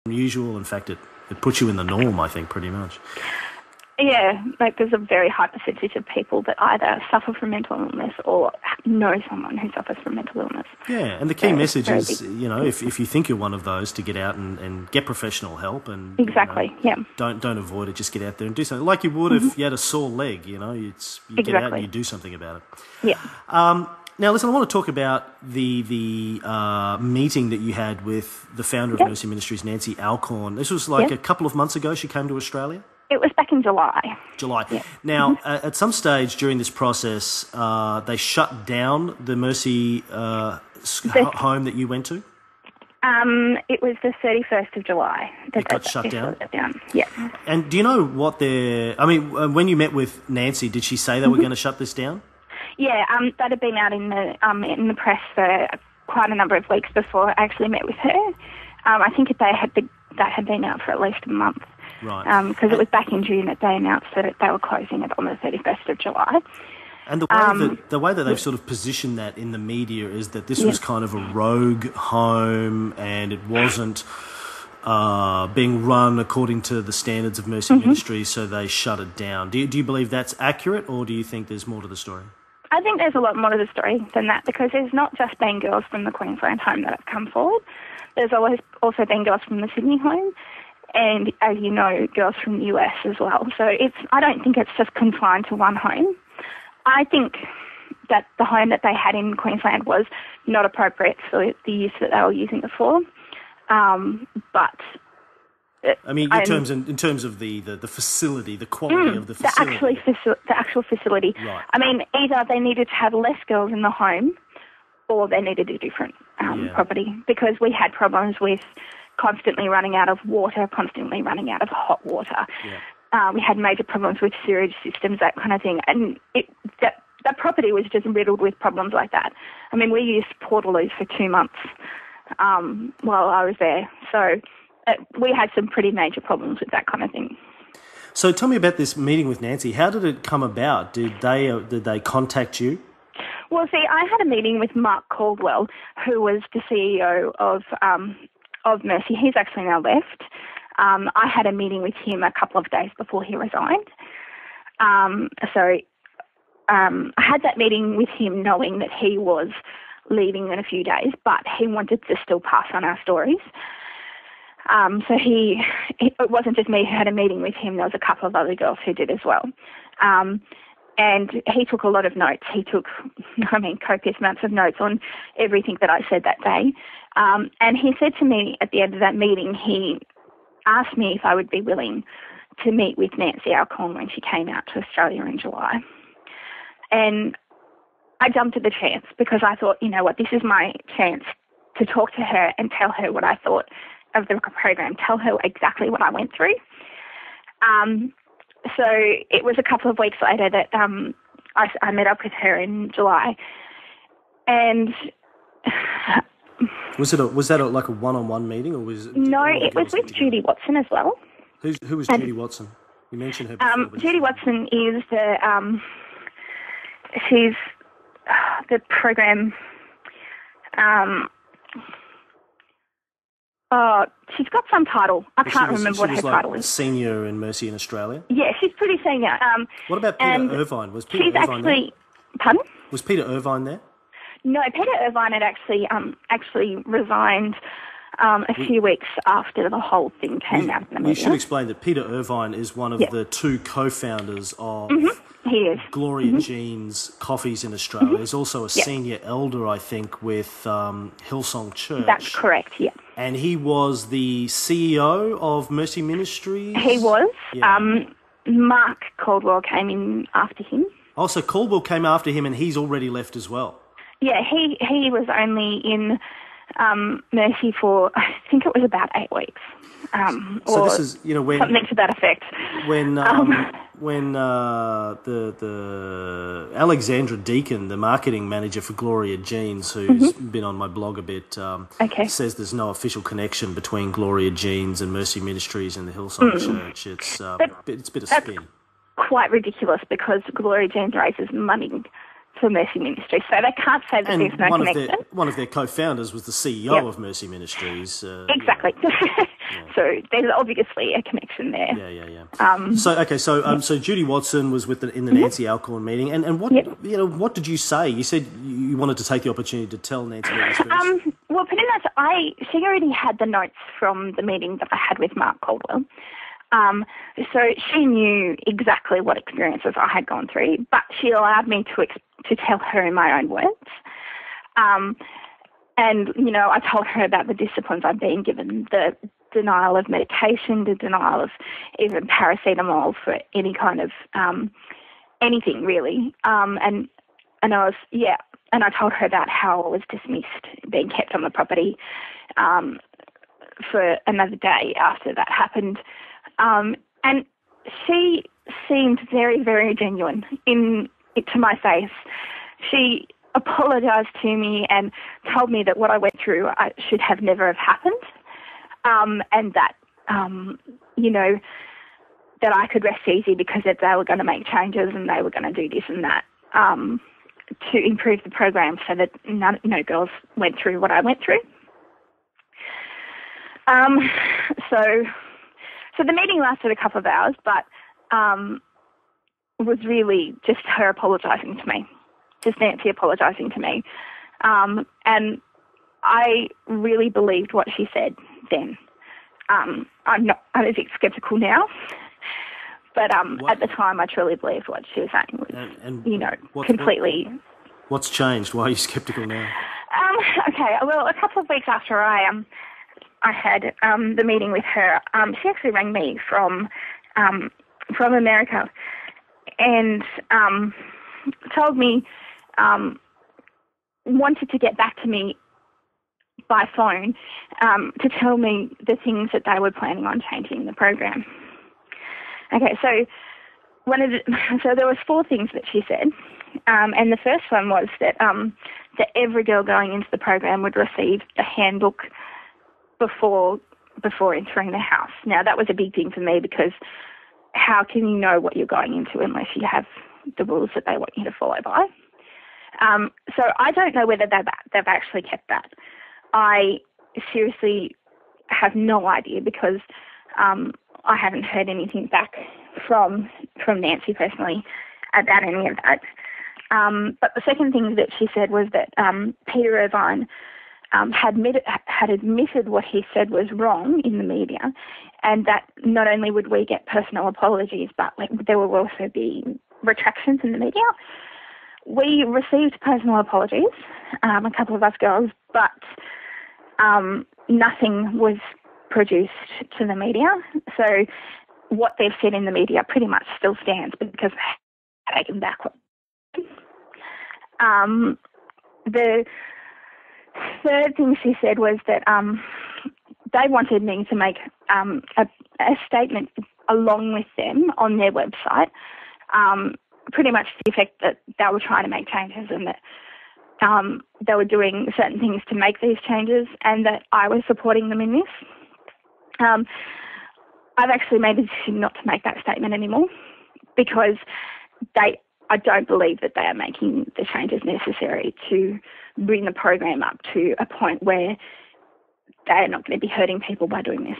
unusual. In fact, it puts you in the norm, I think, pretty much. Yeah, like there's a very high percentage of people that either suffer from mental illness or know someone who suffers from mental illness. Yeah, and the key message is, you know, if you think you're one of those, to get out and get professional help. And exactly, you know, don't avoid it. Just get out there and do something like you would if you had a sore leg. You know, you get out and you do something about it. Yeah. Now, listen, I want to talk about the meeting that you had with the founder of Mercy Ministries, Nancy Alcorn. This was like a couple of months ago. She came to Australia. It was back in July. Yeah. Now, at some stage during this process, they shut down the Mercy home that you went to? It was the 31st of July. It got shut down? Yeah. And do you know what when you met with Nancy, did she say they were going to shut this down? Yeah, that had been out in the press for quite a number of weeks before I actually met with her. I think that had been out for at least a month. Right. Because it was back in June that they announced that they were closing it on the 31st of July. And the way that they've sort of positioned that in the media is that this was kind of a rogue home and it wasn't being run according to the standards of Mercy Ministries, so they shut it down. Do you believe that's accurate, or do you think there's more to the story? I think there's a lot more to the story than that, because there's not just been girls from the Queensland home that have come forward. There's also been girls from the Sydney home, and, as you know, girls from the US as well. So I don't think it's just confined to one home. I think that the home that they had in Queensland was not appropriate for the use that they were using it for. But I mean, in terms of the facility, the quality of the facility. The actual facility. Right. I mean, either they needed to have less girls in the home or they needed a different property, because we had problems with constantly running out of water, constantly running out of hot water. Yeah. We had major problems with sewage systems, that kind of thing. And that property was just riddled with problems like that. I mean, we used Portaloos for 2 months while I was there. So we had some pretty major problems with that kind of thing. So tell me about this meeting with Nancy. How did it come about? Did they contact you? Well, see, I had a meeting with Mark Caldwell, who was the CEO of Mercy. He's actually now left. I had a meeting with him a couple of days before he resigned. I had that meeting with him knowing that he was leaving in a few days, but he wanted to still pass on our stories. So it wasn't just me who had a meeting with him. There was a couple of other girls who did as well. And he took a lot of notes. He took, copious amounts of notes on everything that I said that day. And he said to me at the end of that meeting, he asked me if I would be willing to meet with Nancy Alcorn when she came out to Australia in July. And I jumped at the chance, because I thought, you know what, this is my chance to talk to her and tell her what I thought of the program, tell her exactly what I went through. So it was a couple of weeks later that I met up with her in July. And was that like a one-on-one meeting, or was it? No, it was with Judy Watson as well. Who was Judy Watson? You mentioned her before. Judy Watson is she's the program. She's got some title. I can't remember what her title is. Senior in Mercy in Australia? Yeah, she's pretty senior. What about Peter Irvine? Was Peter Irvine there? Pardon? Was Peter Irvine there? No, Peter Irvine had actually resigned a few weeks after the whole thing came out in the media. We should explain that Peter Irvine is one of the two co-founders of he is. Gloria Jean's Coffees in Australia. He's also a senior elder, I think, with Hillsong Church. That's correct, yeah. And he was the CEO of Mercy Ministries? He was. Yeah. Mark Caldwell came in after him. Oh, so Caldwell came after him and he's already left as well? Yeah, he was only in Mercy for, I think it was about 8 weeks. So this is, when something to that effect. When the Alexandra Deacon, the marketing manager for Gloria Jean's, who's been on my blog a bit, says there's no official connection between Gloria Jean's and Mercy Ministries and the Hillsong Church. It's a bit of spin. Quite ridiculous, because Gloria Jean's raises money for Mercy Ministries, so they can't say that there's no connection. One of their co-founders was the CEO of Mercy Ministries. Exactly. So there's obviously a connection there. So Judy Watson was in the Nancy Alcorn meeting, and what what did you say? You said you wanted to take the opportunity to tell Nancy about your experience. Well, pretty much, she already had the notes from the meeting that I had with Mark Caldwell. So she knew exactly what experiences I had gone through, but she allowed me to tell her in my own words. And, I told her about the disciplines I'd been given, the denial of medication, the denial of even paracetamol for any kind of anything really. And I told her about how I was dismissed, being kept on the property for another day after that happened. And she seemed very, very genuine to my face. She apologised to me and told me that what I went through should have never have happened, and that, that I could rest easy because they were going to make changes and they were going to do this and that to improve the program so that no girls went through what I went through. So the meeting lasted a couple of hours, but was really just her apologising to me, just Nancy apologising to me. And I really believed what she said then. I'm a bit sceptical now, but at the time I truly believed what she was saying was, completely. What's changed? Why are you sceptical now? Okay, well, a couple of weeks after I had the meeting with her, she actually rang me from America and told me, wanted to get back to me by phone to tell me the things that they were planning on changing in the program. Okay, so there was 4 things that she said, and the first one was that every girl going into the program would receive the handbook before entering the house. Now, that was a big thing for me because how can you know what you're going into unless you have the rules that they want you to follow by? So I don't know whether they've actually kept that. I seriously have no idea because I haven't heard anything back from Nancy personally about any of that. But the second thing that she said was that Peter Irvine had admitted what he said was wrong in the media, and that not only would we get personal apologies, but there will also be retractions in the media. We received personal apologies, a couple of us girls, but nothing was produced to the media. So what they've said in the media pretty much still stands because they've taken back. The third thing she said was that they wanted me to make a statement along with them on their website, pretty much to the effect that they were trying to make changes and that they were doing certain things to make these changes and that I was supporting them in this. I've actually made the decision not to make that statement anymore because I don't believe that they are making the changes necessary to bring the program up to a point where they are not going to be hurting people by doing this.